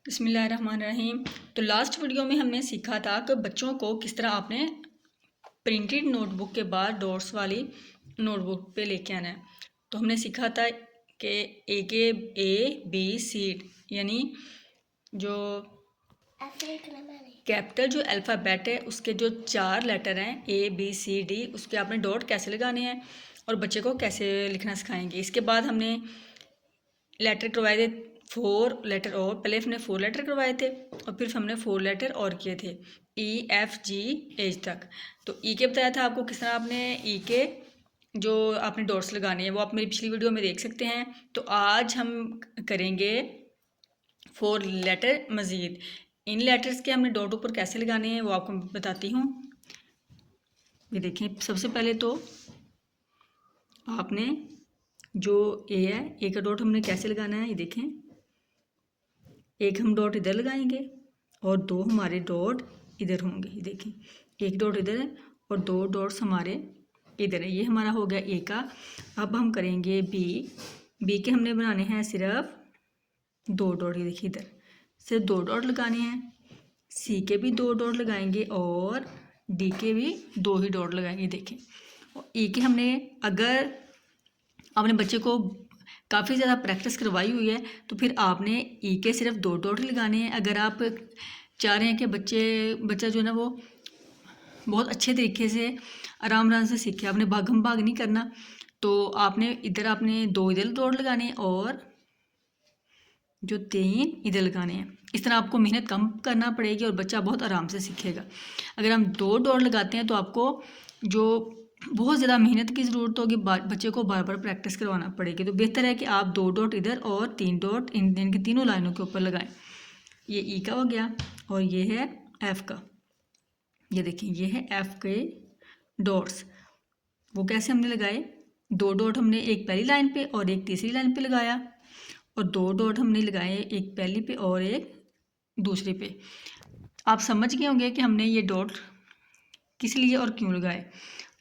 बिस्मिल्लाहिर्रहमानिर्रहीम। तो last video में हमने सीखा था कि बच्चों को किस तरह आपने प्रिंटेड नोटबुक के बाद डॉट्स वाली नोटबुक पे लेके आना है। तो हमने सीखा था कि A, B, C यानी जो कैपिटल जो अल्फ़ाबेट है उसके जो 4 लेटर हैं A, B, C, D, उसके आपने डॉट कैसे लगाने हैं और बच्चे को कैसे लिखना सिखाएंगे। इसके बाद हमने लेटर करवाए थे 4 लेटर, और पहले हमने 4 लेटर करवाए थे और फिर हमने 4 लेटर और किए थे E, F, G, H तक। तो ई के बताया था आपको किस तरह आपने ई के जो आपने डॉट्स लगाने हैं, वो आप मेरी पिछली वीडियो में देख सकते हैं। तो आज हम करेंगे 4 लेटर मज़ीद। इन लेटर्स के हमने डॉट ऊपर कैसे लगाने हैं वो आपको बताती हूँ। ये देखें, सबसे पहले तो आपने जो ए है, ए का डॉट हमने कैसे लगाना है, ये देखें। एक हम डॉट इधर लगाएंगे और 2 हमारे डॉट इधर होंगे। ये देखें, एक डॉट इधर है और 2 डॉट्स हमारे इधर है। ये हमारा हो गया ए का। अब हम करेंगे बी के हमने बनाने हैं सिर्फ 2 डॉट। ये देखिए, इधर सिर्फ 2 डॉट लगाने हैं। सी के भी 2 डॉट लगाएंगे और डी के भी 2 ही डॉट लगाएंगे। देखें, और ई के हमने, अगर आपने बच्चे को काफ़ी ज़्यादा प्रैक्टिस करवाई हुई है तो फिर आपने ई के सिर्फ 2 डॉट लगाने हैं। अगर आप चाह रहे हैं कि बच्चा जो है ना वो बहुत अच्छे तरीके से आराम से सीखे, आपने भागम भाग नहीं करना, तो आपने इधर आपने 2 इधर डॉट लगाने और जो 3 इधर लगाने हैं। इस तरह आपको मेहनत कम करना पड़ेगी और बच्चा बहुत आराम से सीखेगा। अगर हम 2 डॉट लगाते हैं तो आपको जो बहुत ज़्यादा मेहनत की ज़रूरत होगी, बच्चे को बार बार प्रैक्टिस करवाना पड़ेगी। तो बेहतर है कि आप 2 डॉट इधर और 3 डॉट इनकी तीनों लाइनों के ऊपर लगाएं। ये ई का हो गया और ये है एफ़ का। ये देखिए, ये है एफ़ के डॉट्स। वो कैसे हमने लगाए, 2 डॉट हमने एक पहली लाइन पे और एक तीसरी लाइन पे लगाया और 2 डॉट हमने लगाए एक पहली पे और एक दूसरी पे। आप समझ गए होंगे कि हमने ये डॉट किस लिए और क्यों लगाए।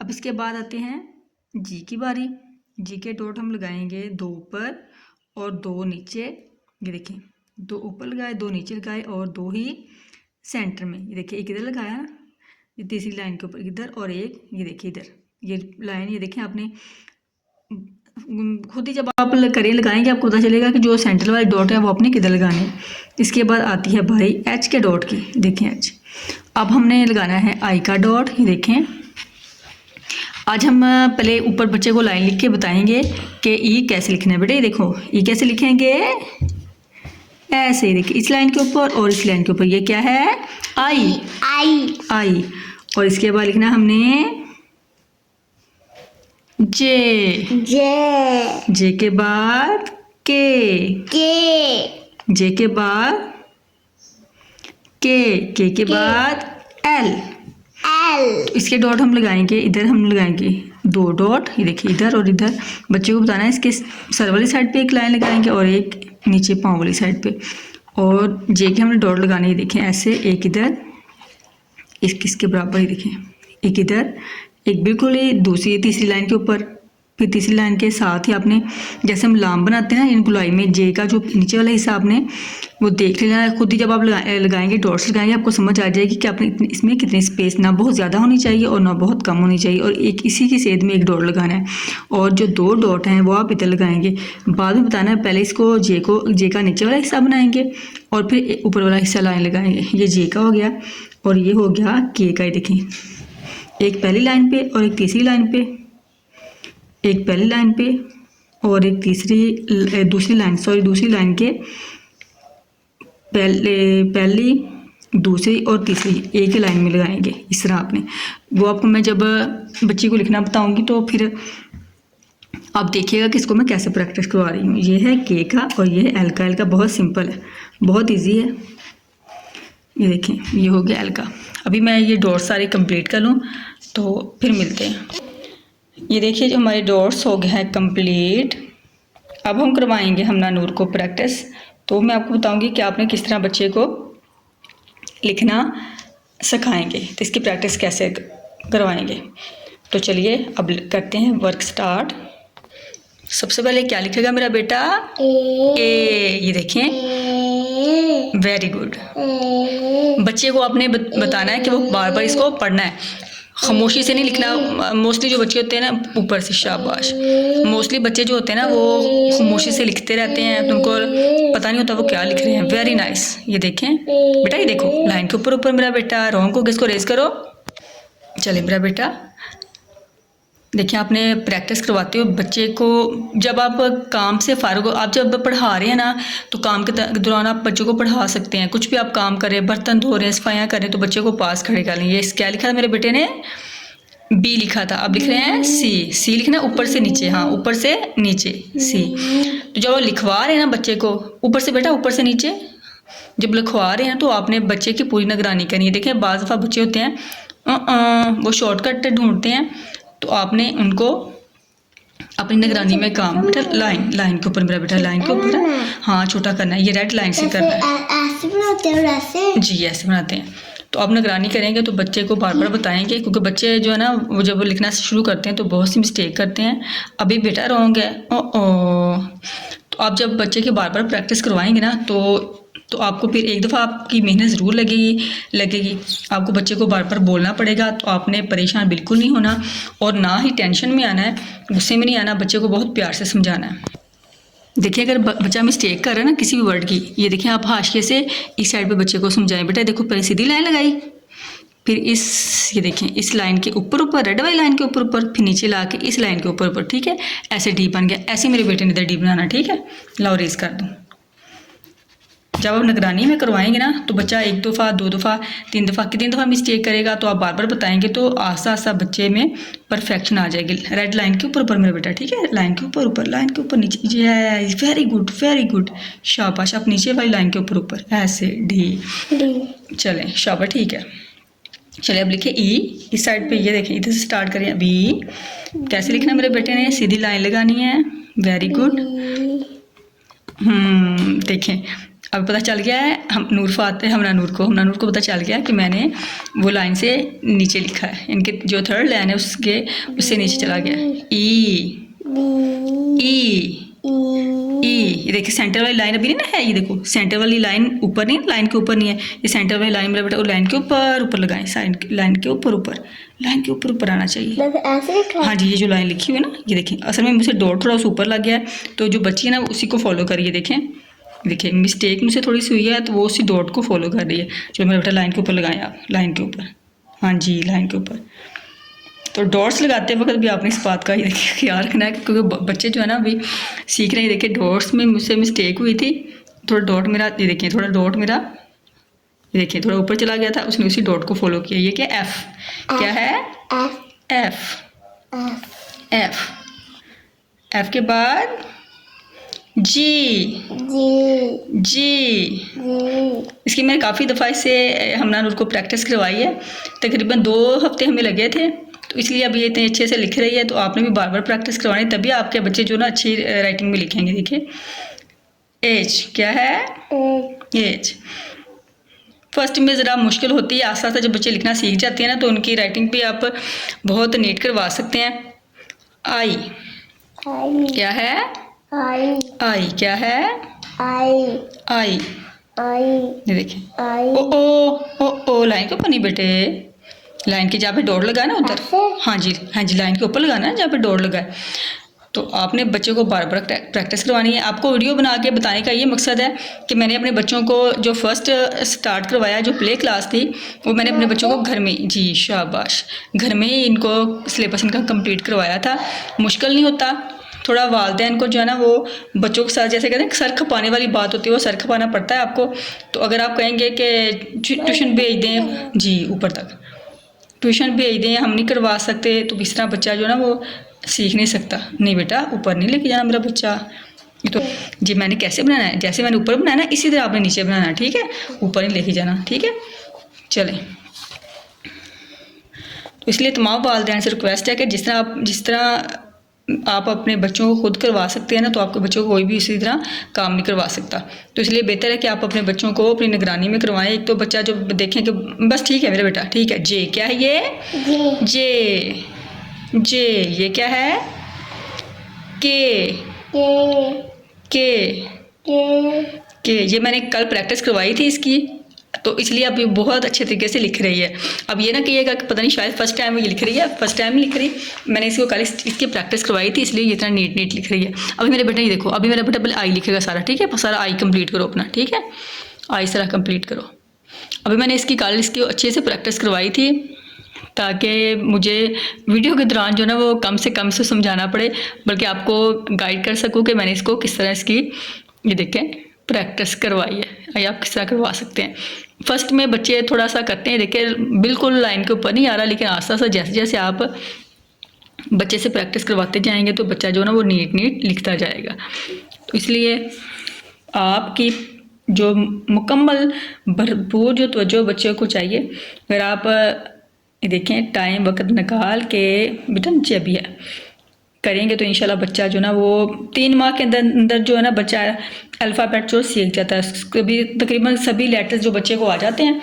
अब इसके बाद आते हैं जी की बारी। जी के डॉट हम लगाएंगे 2 ऊपर और 2 नीचे। ये देखें, 2 ऊपर लगाए, 2 नीचे लगाए और 2 ही सेंटर में। ये देखिए, एक इधर लगाया ना, ये तीसरी लाइन के ऊपर इधर, और एक ये देखिए इधर ये लाइन। ये देखें, आपने खुद ही जब आप लगाएंगे आपको पता चलेगा कि जो सेंटर वाली डॉट है वो आपने किधर लगाने है। इसके बाद आती है भाई एच के डॉट की। देखें एच, अब हमने लगाना है आई का डॉट। ये देखें, आज हम पहले ऊपर बच्चे को लाइन लिख के बताएंगे कि ई कैसे लिखना है। बेटा ये देखो, ई कैसे लिखेंगे, ऐसे। देखिए, इस लाइन के ऊपर और इस लाइन के ऊपर, ये क्या है, आई आई आई। और इसके बाद लिखना हमने जे के बाद के जे के बाद के के बाद एल। तो इसके डॉट हम लगाएंगे, इधर हम लगाएंगे 2 डॉट। ये देखिए, इधर और इधर। बच्चे को बताना है इसके सर वाली साइड पे एक लाइन लगाएंगे और एक नीचे पाँव वाली साइड पे। और जे के हमने डॉट लगाने, ये देखें ऐसे, एक इधर इसके बराबर। ही देखें, एक इधर, एक बिल्कुल ही दूसरी तीसरी लाइन के ऊपर, फिर तीसरी लाइन के साथ ही आपने, जैसे हम लाम बनाते हैं ना इन गुलाई में, जे का जो नीचे वाला हिस्सा आपने वो देख लेना है खुद ही। जब आप लगाएंगे, डॉट्स लगाएंगे, आपको समझ आ जाएगी कि आपने इसमें कितनी स्पेस ना बहुत ज़्यादा होनी चाहिए और ना बहुत कम होनी चाहिए, और एक इसी की सेध में एक डॉट लगाना है। और जो 2 डॉट हैं वो आप इधर लगाएंगे। बाद में बताना है, पहले इसको जे का नीचे वाला हिस्सा बनाएंगे और फिर ऊपर वाला हिस्सा लाइन लगाएंगे। ये जे का हो गया और ये हो गया के का। देखें, एक पहली लाइन पे और एक तीसरी लाइन पे, एक पहली लाइन पे और एक दूसरी लाइन के पहली दूसरी और तीसरी एक ही लाइन में लगाएंगे। इस तरह आपने, वो आपको मैं जब बच्ची को लिखना बताऊंगी तो फिर आप देखिएगा कि इसको मैं कैसे प्रैक्टिस करवा रही हूँ। ये है के का और ये है एल का। एल का बहुत सिंपल है, बहुत ईजी है। ये देखें, ये हो गया एल का। अभी मैं ये डॉट सारे कंप्लीट कर लूँ तो फिर मिलते हैं। ये देखिए, जो हमारे डॉट्स हो गए हैं कंप्लीट। अब हम करवाएंगे हमना नूर को प्रैक्टिस। तो मैं आपको बताऊंगी कि आपने किस तरह बच्चे को लिखना सिखाएंगे, तो इसकी प्रैक्टिस कैसे करवाएंगे। तो चलिए अब करते हैं वर्क स्टार्ट। सबसे पहले क्या लिखेगा मेरा बेटा, ए। ये देखें, वेरी गुड। बच्चे को आपने बताना है कि वो बार बार इसको पढ़ना है, खामोशी से नहीं लिखना। मोस्टली जो बच्चे होते हैं ना, ऊपर से शाबाश, मोस्टली बच्चे जो होते हैं ना वो खामोशी से लिखते रहते हैं, तो उनको पता नहीं होता वो क्या लिख रहे हैं। Very nice. ये देखें बेटा, ये देखो लाइन के ऊपर ऊपर मेरा बेटा। रॉन्ग को किसको रेज करो। चले मेरा बेटा, देखिए आपने प्रैक्टिस करवाते हो बच्चे को। जब आप काम से फारिग हो, आप जब पढ़ा रहे हैं ना, तो काम के दौरान आप बच्चों को पढ़ा सकते हैं। कुछ भी आप काम कर रहे हैं, बर्तन धो रहे हैं, सफाइयाँ कर रहे हैं, तो बच्चे को पास खड़े कर लें। ये क्या लिखा था मेरे बेटे ने, बी लिखा था, अब लिख रहे हैं सी। सी लिखना ऊपर से नीचे, हाँ ऊपर से नीचे सी। तो जब आप लिखवा रहे हैं ना बच्चे को, ऊपर से बेटा ऊपर से नीचे जब लिखवा रहे हैं, तो आपने बच्चे की पूरी निगरानी करनी है। देखें बाज़ दफ़ा बच्चे होते हैं वो शॉर्टकट ढूंढते हैं, तो आपने उनको अपनी निगरानी में काम, बेटा लाइन लाइन के ऊपर मेरा बेटा, लाइन के ऊपर, हाँ छोटा करना है, ये रेड लाइन से करना है। ऐसे बनाते हैं और ऐसे, जी ऐसे बनाते हैं। तो आप निगरानी करेंगे तो बच्चे को बार बार बताएंगे, क्योंकि बच्चे जो है ना वो जब लिखना शुरू करते हैं तो बहुत सी मिस्टेक करते हैं। अभी बेटा रॉन्ग है, तो आप जब बच्चे की बार बार प्रैक्टिस करवाएंगे ना, तो आपको फिर एक दफ़ा आपकी मेहनत ज़रूर लगेगी। आपको बच्चे को बार बार बोलना पड़ेगा। तो आपने परेशान बिल्कुल नहीं होना, और ना ही टेंशन में आना है, गुस्से में नहीं आना। बच्चे को बहुत प्यार से समझाना है। देखिए अगर बच्चा मिस्टेक कर रहा है ना किसी भी वर्ड की, ये देखिए आप हाशिए से इस साइड पे बच्चे को समझाएं। बेटा देखो पहले सीधी लाइन लगाई, फिर ये देखें इस लाइन के ऊपर ऊपर, रेड वाली लाइन के ऊपर ऊपर, फिर नीचे ला के इस लाइन के ऊपर ऊपर, ठीक है। ऐसे डी बन गया। ऐसे मेरे बेटे ने इधर डी बनाना, ठीक है। लाओ रेज कर दूँ। जब आप निगरानी में करवाएंगे ना, तो बच्चा एक दफ़ा, दो दफ़ा, तीन दफ़ा मिस्टेक करेगा, तो आप बार बार बताएंगे तो आस्ता आस्ता बच्चे में परफेक्शन आ जाएगी। रेड लाइन के ऊपर ऊपर मेरा बेटा, ठीक है। लाइन के ऊपर ऊपर, लाइन के ऊपर नीचे, यस वेरी गुड शाबाश। आप नीचे वाली लाइन के ऊपर ऊपर, ऐसे डी। चलें शाबाश, ठीक है। चलिए अब लिखे ई, इस साइड पे, ये देखें इधर से स्टार्ट करें। बी कैसे लिखना मेरे बेटे ने, सीधी लाइन लगानी है। Very good. देखें अब पता चल गया है। हमरा नूर को पता चल गया कि मैंने वो लाइन से नीचे लिखा है। इनके जो थर्ड लाइन है उससे नीचे चला गया। ई ये देखिए सेंटर वाली लाइन अभी नहीं ना है, ये देखो सेंटर वाली लाइन ऊपर नहीं, लाइन के ऊपर नहीं है। ये सेंटर वाली लाइन मेरा बेटा, वो लाइन के ऊपर लगाएं। लाइन के ऊपर आना चाहिए। हाँ जी, ये जो लाइन लिखी हुई है ना, ये देखें असल में मुझसे डॉट थोड़ा सा ऊपर लग गया है, तो जो बच्ची है ना उसी को फॉलो करिए। देखिए मिस्टेक मुझसे थोड़ी सी हुई है, तो वो उसी डॉट को फॉलो कर रही है। चलो मेरा बेटा लाइन के ऊपर लगाएं आप, लाइन के ऊपर, हाँ जी लाइन के ऊपर। तो डॉट्स लगाते वक्त भी आपने इस बात का ही ख्याल रखना है, क्योंकि बच्चे जो है ना अभी सीख रहे हैं। देखिए डॉट्स में मुझसे मिस्टेक हुई थी, थोड़ा डॉट मेरा, ये देखिए थोड़ा डॉट मेरा, ये देखिए थोड़ा ऊपर चला गया था, उसने उसी डॉट को फॉलो किया। ये क्या एफ, क्या है एफ के बाद जी। इसकी मैंने काफ़ी दफ़ा इससे हमना नूर को प्रैक्टिस करवाई है। तकरीबन 2 हफ्ते हमें लगे थे, तो इसलिए अब ये इतने अच्छे से लिख रही है। तो आपने भी बार बार प्रैक्टिस करवानी, तभी आपके बच्चे जो ना अच्छी राइटिंग में लिखेंगे। देखिए एज, क्या है एज। फर्स्ट में ज़रा मुश्किल होती है, आस्ता आस्ता जब बच्चे लिखना सीख जाते हैं ना, तो उनकी राइटिंग भी आप बहुत नीट करवा सकते हैं। आई, क्या है आई, क्या है आई। ये देखिए ओ लाइन के ऊपर नहीं बेटे, लाइन के जहाँ पे डॉट लगा ना उधर, हाँ जी लाइन के ऊपर लगाना है जहाँ पे डॉट लगा है। तो आपने बच्चे को बार बार प्रैक्टिस करवानी है। आपको वीडियो बना के बताने का ये मकसद है कि मैंने अपने बच्चों को जो फर्स्ट स्टार्ट करवाया, जो प्ले क्लास थी, वो मैंने अपने बच्चों को घर में, जी शाबाश, घर में ही इनको सिलेबस इनका कंप्लीट करवाया था। मुश्किल नहीं होता, थोड़ा वालिदैन को जो है ना वो बच्चों के साथ, जैसे कहते हैं सर खपाने वाली बात होती है, वो सर खपाना पड़ता है आपको। तो अगर आप कहेंगे कि ट्यूशन भेज दें, जी ऊपर तक ट्यूशन भेज दें, हम नहीं करवा सकते, तो इस तरह बच्चा जो है ना वो सीख नहीं सकता। नहीं बेटा ऊपर नहीं लेके जाना मेरा बच्चा। तो जी मैंने कैसे बनाना है, जैसे मैंने ऊपर बनाना है इसी तरह आपने नीचे बनाना है, ठीक है। ऊपर नहीं लेके जाना, ठीक है। चलें, तो इसलिए तमाम वालिदैन से रिक्वेस्ट है कि जिस तरह आप अपने बच्चों को खुद करवा सकते हैं ना, तो आपके बच्चों को कोई भी इसी तरह काम नहीं करवा सकता। तो इसलिए बेहतर है कि आप अपने बच्चों को अपनी निगरानी में करवाएं। एक तो बच्चा जो देखें कि बस ठीक है मेरा बेटा, ठीक है। जे, क्या है ये जे, ये क्या है के कि ये मैंने कल प्रैक्टिस करवाई थी इसकी, तो इसलिए अब ये बहुत अच्छे तरीके से लिख रही है। अब ये ना कहिएगा कि पता नहीं शायद फर्स्ट टाइम ये लिख रही है, फर्स्ट टाइम लिख रही, मैंने इसको कल इसकी प्रैक्टिस करवाई थी इसलिए ये इतना नीट लिख रही है। अभी मेरे बेटा ये देखो, अभी मेरा बेटा पहले आई लिखेगा सारा, ठीक है, सारा आई कंप्लीट करो अपना, ठीक है, आई सारा कंप्लीट करो। अभी मैंने इसकी कल इसकी अच्छे से प्रैक्टिस करवाई थी ताकि मुझे वीडियो के दौरान जो ना वो कम से कम से समझाना पड़े, बल्कि आपको गाइड कर सकूँ कि मैंने इसको किस तरह इसकी ये देखें प्रैक्टिस करवाई है, या आप किस तरह करवा सकते हैं। फर्स्ट में बच्चे थोड़ा सा करते हैं, देखिए बिल्कुल लाइन के ऊपर नहीं आ रहा, लेकिन आस्ता आस्ता जैसे जैसे आप बच्चे से प्रैक्टिस करवाते जाएंगे तो बच्चा जो ना वो नीट लिखता जाएगा। तो इसलिए आपकी जो मुकम्मल भरपूर जो तवज्जो बच्चों को चाहिए, अगर आप ये देखें टाइम वक्त निकाल के बेटा नीचे भी है करेंगे तो इंशाल्लाह बच्चा जो ना वो 3 माह के अंदर जो है ना बच्चा अल्फ़ाबेट जो सीख जाता है। कभी तकरीबन सभी लेटर्स जो बच्चे को आ जाते हैं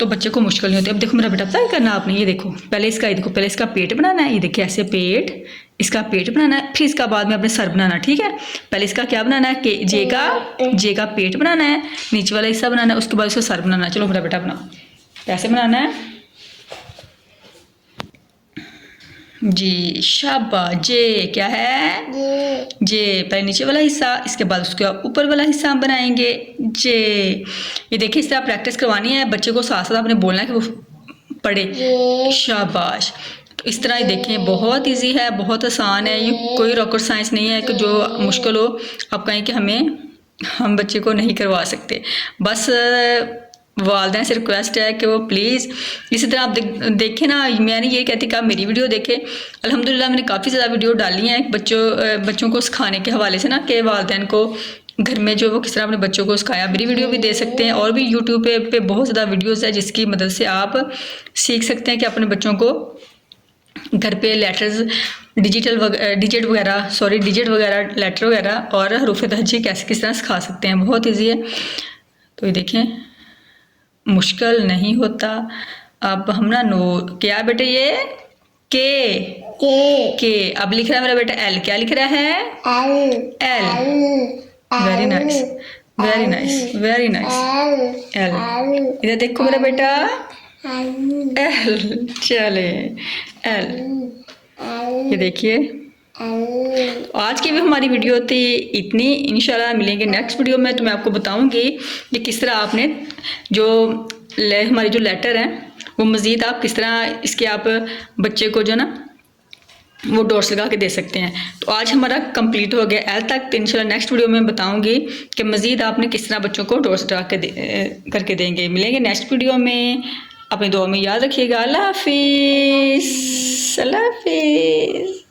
तो बच्चे को मुश्किल नहीं होती। अब देखो मेरा बेटा पता है करना आपने, ये देखो पहले इसका, ये देखो पहले इसका पेट बनाना है, ये देखिए ऐसे पेट, इसका पेट बनाना है, फिर इसका बाद में अपने सर बनाना, ठीक है। पहले इसका क्या बनाना है कि जे का पेट बनाना है, नीचे वाला हिस्सा बनाना है, उसके बाद इसका सर बनाना है। चलो मेरा बेटा बनाओ, कैसे बनाना है जी, शाबाश। जे क्या है, जे पहले नीचे वाला हिस्सा, इसके बाद उसके ऊपर वाला हिस्सा हम बनाएंगे जे। ये देखिए इस तरह प्रैक्टिस करवानी है बच्चे को, साथ साथ आपने बोलना है कि वो पढ़े, शाबाश। तो इस तरह ही देखें, बहुत इजी है, बहुत आसान है, ये कोई रॉकेट साइंस नहीं है कि जो मुश्किल हो आप कहें कि हम बच्चे को नहीं करवा सकते। बस वालिदैन से रिक्वेस्ट है कि वो प्लीज़ इसी तरह आप देखें ना, मैं नहीं ये कहती कि आप मेरी वीडियो देखें, अल्हम्दुलिल्लाह मैंने काफ़ी ज़्यादा वीडियो डाली हैं बच्चों को सिखाने के हवाले से ना, कि वालिदैन को घर में जो वो किस तरह अपने बच्चों को सिखाया। मेरी वीडियो भी दे सकते हैं, और भी यूट्यूब पे बहुत ज़्यादा वीडियोज़ है जिसकी मदद से आप सीख सकते हैं कि अपने बच्चों को घर पे लेटर्स डिजिट वगैरह लेटर वगैरह और हरूफ तहज्जी कैसे किस तरह सिखा सकते हैं, बहुत ईजी है। तो ये देखें मुश्किल नहीं होता। अब हम ना नो क्या बेटे, ये के अब लिख रहा है मेरा बेटा एल, क्या लिख रहा है L, very nice very nice very nice, L. इधर देखो मेरा बेटा एल, चले एल, ये देखिए। आज की भी हमारी वीडियो थी इतनी, इंशाल्लाह मिलेंगे नेक्स्ट वीडियो में, तो मैं आपको बताऊंगी कि किस तरह आपने जो हमारी जो लेटर है वो मज़ीद आप किस तरह इसके आप बच्चे को जो ना वो डॉट्स लगा के दे सकते हैं। तो आज हमारा कंप्लीट हो गया एल तक, तो इंशाल्लाह नेक्स्ट वीडियो में बताऊंगी कि मज़ीद आपने किस तरह बच्चों को डॉट्स लगा के करके देंगे। मिलेंगे नेक्स्ट वीडियो में, अपनी दुआ में याद रखिएगा। अल्लाह हाफिज़, अल्लाह हाफिज़।